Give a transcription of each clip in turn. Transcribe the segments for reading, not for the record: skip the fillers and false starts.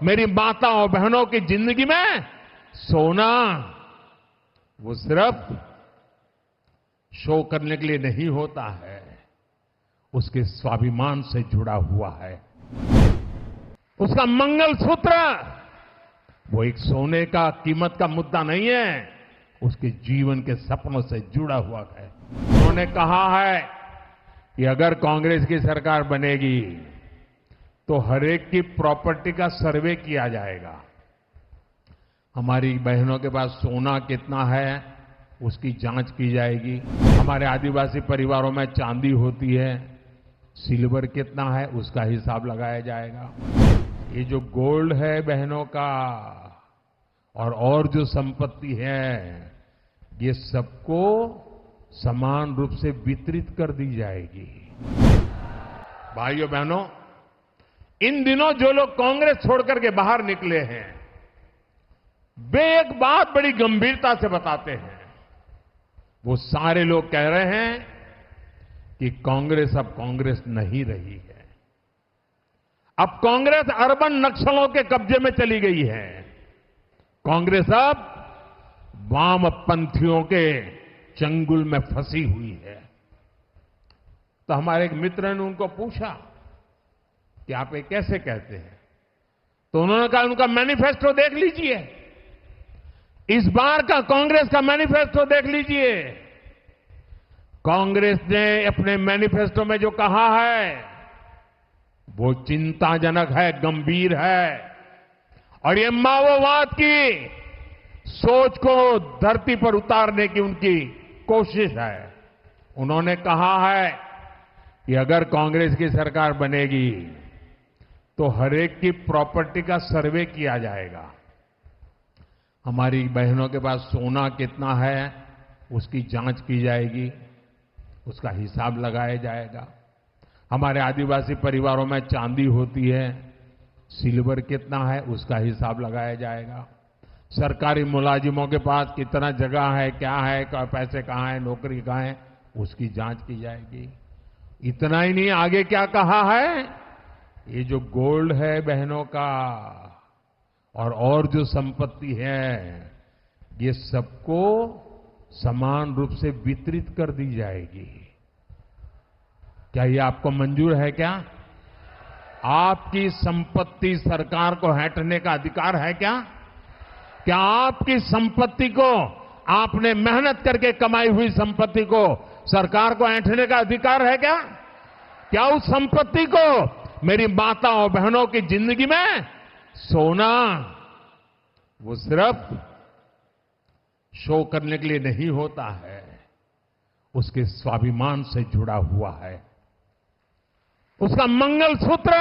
मेरी माताओं बहनों की जिंदगी में सोना वो सिर्फ शो करने के लिए नहीं होता है, उसके स्वाभिमान से जुड़ा हुआ है। उसका मंगलसूत्र वो एक सोने का कीमत का मुद्दा नहीं है, उसके जीवन के सपनों से जुड़ा हुआ है। उन्होंने कहा है कि अगर कांग्रेस की सरकार बनेगी तो हर एक की प्रॉपर्टी का सर्वे किया जाएगा। हमारी बहनों के पास सोना कितना है उसकी जांच की जाएगी। हमारे आदिवासी परिवारों में चांदी होती है, सिल्वर कितना है उसका हिसाब लगाया जाएगा। ये जो गोल्ड है बहनों का और जो संपत्ति है, ये सबको समान रूप से वितरित कर दी जाएगी। भाइयों बहनों, इन दिनों जो लोग कांग्रेस छोड़कर के बाहर निकले हैं, वे एक बात बड़ी गंभीरता से बताते हैं। वो सारे लोग कह रहे हैं कि कांग्रेस अब कांग्रेस नहीं रही है। अब कांग्रेस अर्बन नक्सलों के कब्जे में चली गई है। कांग्रेस अब वामपंथियों के चंगुल में फंसी हुई है। तो हमारे एक मित्र ने उनको पूछा कि आप ये कैसे कहते हैं? तो उन्होंने कहा उनका मैनिफेस्टो देख लीजिए, इस बार का कांग्रेस का मैनिफेस्टो देख लीजिए। कांग्रेस ने अपने मैनिफेस्टो में जो कहा है वो चिंताजनक है, गंभीर है, और ये माओवाद की सोच को धरती पर उतारने की उनकी कोशिश है। उन्होंने कहा है कि अगर कांग्रेस की सरकार बनेगी तो हर एक की प्रॉपर्टी का सर्वे किया जाएगा। हमारी बहनों के पास सोना कितना है उसकी जांच की जाएगी, उसका हिसाब लगाया जाएगा। हमारे आदिवासी परिवारों में चांदी होती है, सिल्वर कितना है उसका हिसाब लगाया जाएगा। सरकारी मुलाजिमों के पास कितना जगह है, क्या है, पैसे कहां है, नौकरी कहां है, उसकी जांच की जाएगी। इतना ही नहीं, आगे क्या कहा है, ये जो गोल्ड है बहनों का और जो संपत्ति है, ये सबको समान रूप से वितरित कर दी जाएगी। क्या ये आपको मंजूर है? क्या आपकी संपत्ति सरकार को हड़पने का अधिकार है? क्या आपकी संपत्ति को, आपने मेहनत करके कमाई हुई संपत्ति को सरकार को ऐंठने का अधिकार है? क्या उस संपत्ति को मेरी माताओं बहनों की जिंदगी में सोना वो सिर्फ शो करने के लिए नहीं होता है, उसके स्वाभिमान से जुड़ा हुआ है। उसका मंगलसूत्र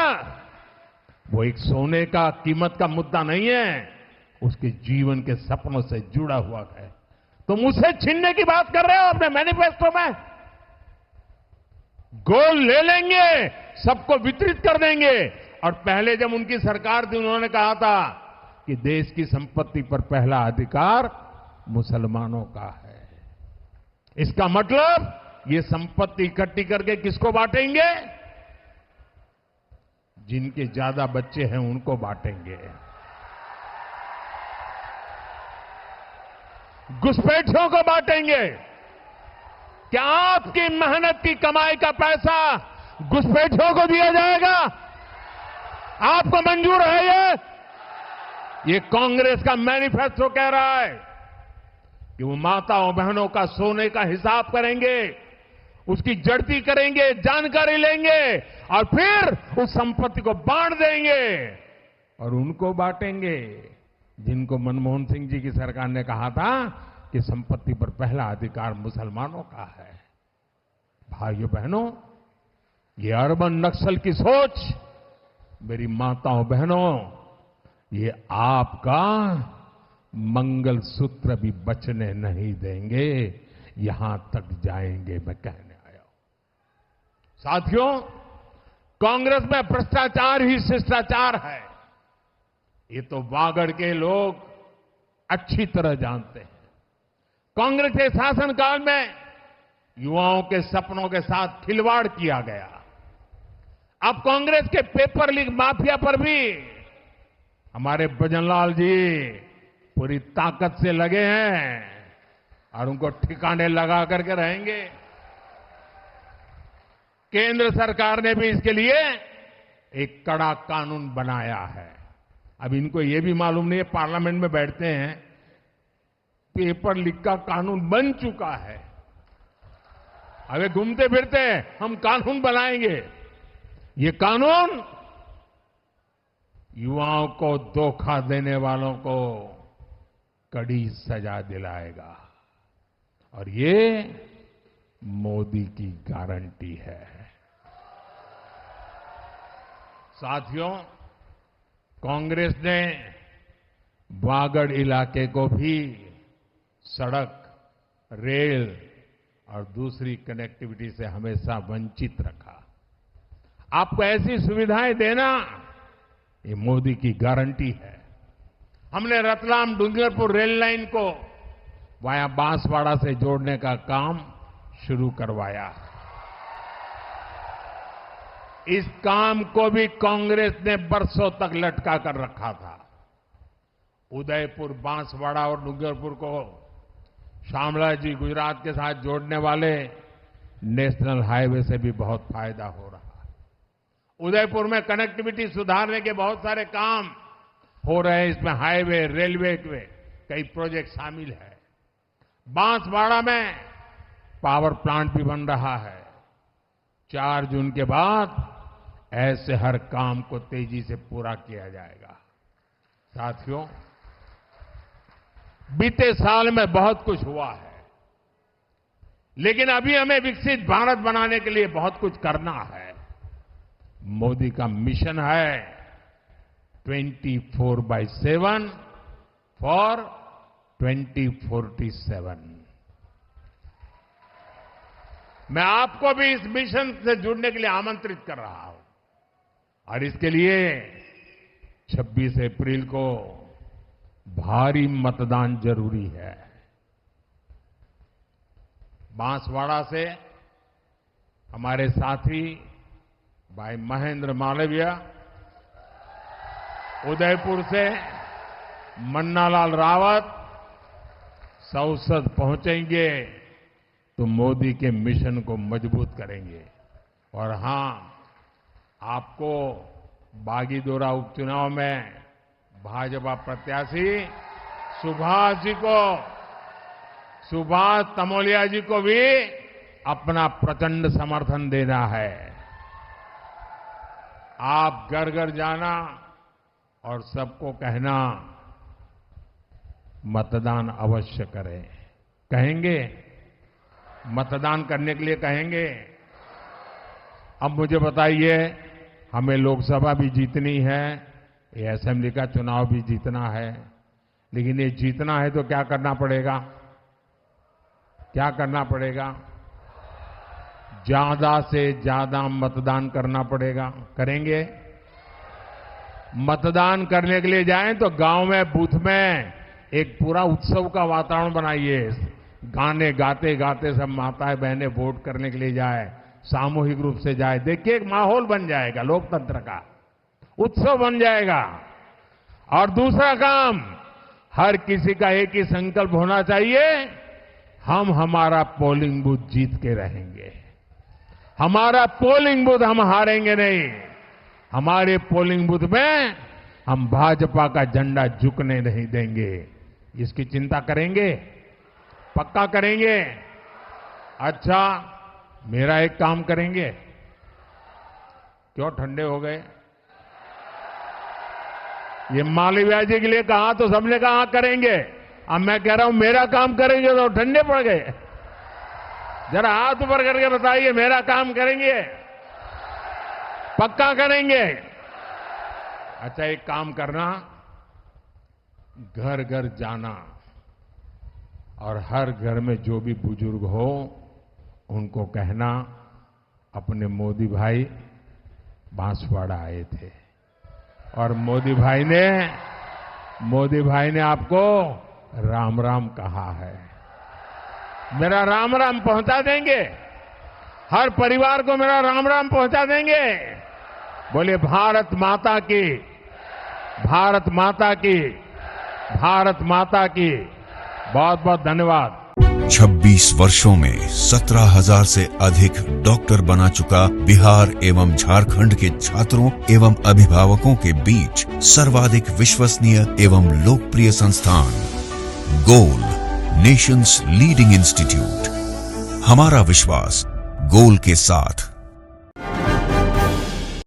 वो एक सोने का कीमत का मुद्दा नहीं है, उसके जीवन के सपनों से जुड़ा हुआ है। तुम उसे छीनने की बात कर रहे हो अपने मैनिफेस्टो में? गोल्ड ले लेंगे, सबको वितरित कर देंगे। और पहले जब उनकी सरकार थी उन्होंने कहा था कि देश की संपत्ति पर पहला अधिकार मुसलमानों का है। इसका मतलब ये संपत्ति इकट्ठी करके किसको बांटेंगे? जिनके ज्यादा बच्चे हैं उनको बांटेंगे। घुसपैठियों को बांटेंगे। क्या आपकी मेहनत की कमाई का पैसा घुसपैठियों को दिया जाएगा? आपको मंजूर है? ये कांग्रेस का मैनिफेस्टो कह रहा है कि वो माताओं बहनों का सोने का हिसाब करेंगे, उसकी जड़ती करेंगे, जानकारी लेंगे और फिर उस संपत्ति को बांट देंगे। और उनको बांटेंगे जिनको मनमोहन सिंह जी की सरकार ने कहा था कि संपत्ति पर पहला अधिकार मुसलमानों का है। भाइयों बहनों, ये अर्बन नक्सल की सोच, मेरी माताओं बहनों, ये आपका मंगलसूत्र भी बचने नहीं देंगे, यहां तक जाएंगे, मैं कहने आया हूं। साथियों, कांग्रेस में भ्रष्टाचार ही शिष्टाचार है, ये तो वागड़ के लोग अच्छी तरह जानते हैं। कांग्रेस के शासनकाल में युवाओं के सपनों के साथ खिलवाड़ किया गया। अब कांग्रेस के पेपर लीक माफिया पर भी हमारे भजनलाल जी पूरी ताकत से लगे हैं और उनको ठिकाने लगा करके रहेंगे। केंद्र सरकार ने भी इसके लिए एक कड़ा कानून बनाया है। अब इनको ये भी मालूम नहीं है, पार्लियामेंट में बैठते हैं, पेपर लीक का कानून बन चुका है। अबे घूमते फिरते हम कानून बनाएंगे। ये कानून युवाओं को धोखा देने वालों को कड़ी सजा दिलाएगा और ये मोदी की गारंटी है। साथियों, कांग्रेस ने वागड़ इलाके को भी सड़क, रेल और दूसरी कनेक्टिविटी से हमेशा वंचित रखा। आपको ऐसी सुविधाएं देना ये मोदी की गारंटी है। हमने रतलाम डूंगरपुर रेल लाइन को वाया बांसवाड़ा से जोड़ने का काम शुरू करवाया। इस काम को भी कांग्रेस ने बरसों तक लटका कर रखा था। उदयपुर, बांसवाड़ा और डूंगरपुर को शामला जी गुजरात के साथ जोड़ने वाले नेशनल हाईवे से भी बहुत फायदा हो रहा है। उदयपुर में कनेक्टिविटी सुधारने के बहुत सारे काम हो रहे हैं। इसमें हाईवे, रेलवे के कई प्रोजेक्ट शामिल है। बांसवाड़ा में पावर प्लांट भी बन रहा है। 4 जून के बाद ऐसे हर काम को तेजी से पूरा किया जाएगा। साथियों, बीते साल में बहुत कुछ हुआ है, लेकिन अभी हमें विकसित भारत बनाने के लिए बहुत कुछ करना है। मोदी का मिशन है 24/7 फॉर 2047। मैं आपको भी इस मिशन से जुड़ने के लिए आमंत्रित कर रहा हूं और इसके लिए 26 अप्रैल को भारी मतदान जरूरी है। बांसवाड़ा से हमारे साथी भाई महेंद्र मालवीय, उदयपुर से मन्नालाल रावत संसद पहुंचेंगे तो मोदी के मिशन को मजबूत करेंगे। और हां, आपको बागीदोरा उपचुनाव में भाजपा प्रत्याशी सुभाष तमोलिया जी को भी अपना प्रचंड समर्थन देना है। आप घर घर जाना और सबको कहना मतदान अवश्य करें। कहेंगे? मतदान करने के लिए कहेंगे? अब मुझे बताइए, हमें लोकसभा भी जीतनी है, ये असेंबली का चुनाव भी जीतना है, लेकिन ये जीतना है तो क्या करना पड़ेगा? क्या करना पड़ेगा? ज्यादा से ज्यादा मतदान करना पड़ेगा। करेंगे? मतदान करने के लिए जाएं तो गांव में, बूथ में एक पूरा उत्सव का वातावरण बनाइए। गाने गाते गाते सब माताएं बहनें वोट करने के लिए जाए, सामूहिक रूप से जाए। देखिए, एक माहौल बन जाएगा, लोकतंत्र का उत्सव बन जाएगा। और दूसरा काम, हर किसी का एक ही संकल्प होना चाहिए, हम हमारा पोलिंग बूथ जीत के रहेंगे। हमारा पोलिंग बूथ हम हारेंगे नहीं। हमारे पोलिंग बूथ में हम भाजपा का झंडा झुकने नहीं देंगे। इसकी चिंता करेंगे? पक्का करेंगे? अच्छा, मेरा एक काम करेंगे? क्यों ठंडे हो गए? ये मालवीय जी के लिए कहा तो सबने कहा करेंगे। अब मैं कह रहा हूं मेरा काम करेंगे तो ठंडे पड़ गए। जरा हाथ ऊपर करके बताइए, मेरा काम करेंगे? पक्का करेंगे? अच्छा, एक काम करना, घर घर जाना और हर घर में जो भी बुजुर्ग हो उनको कहना अपने मोदी भाई बांसवाड़ा आए थे और मोदी भाई ने आपको राम राम कहा है। मेरा राम राम पहुंचा देंगे? हर परिवार को मेरा राम राम पहुंचा देंगे? बोले भारत माता की, भारत माता की, भारत माता की। बहुत बहुत धन्यवाद। 26 वर्षों में 17,000 से अधिक डॉक्टर बना चुका बिहार एवं झारखंड के छात्रों एवं अभिभावकों के बीच सर्वाधिक विश्वसनीय एवं लोकप्रिय संस्थान गोल, नेशंस लीडिंग इंस्टीट्यूट। हमारा विश्वास गोल के साथ।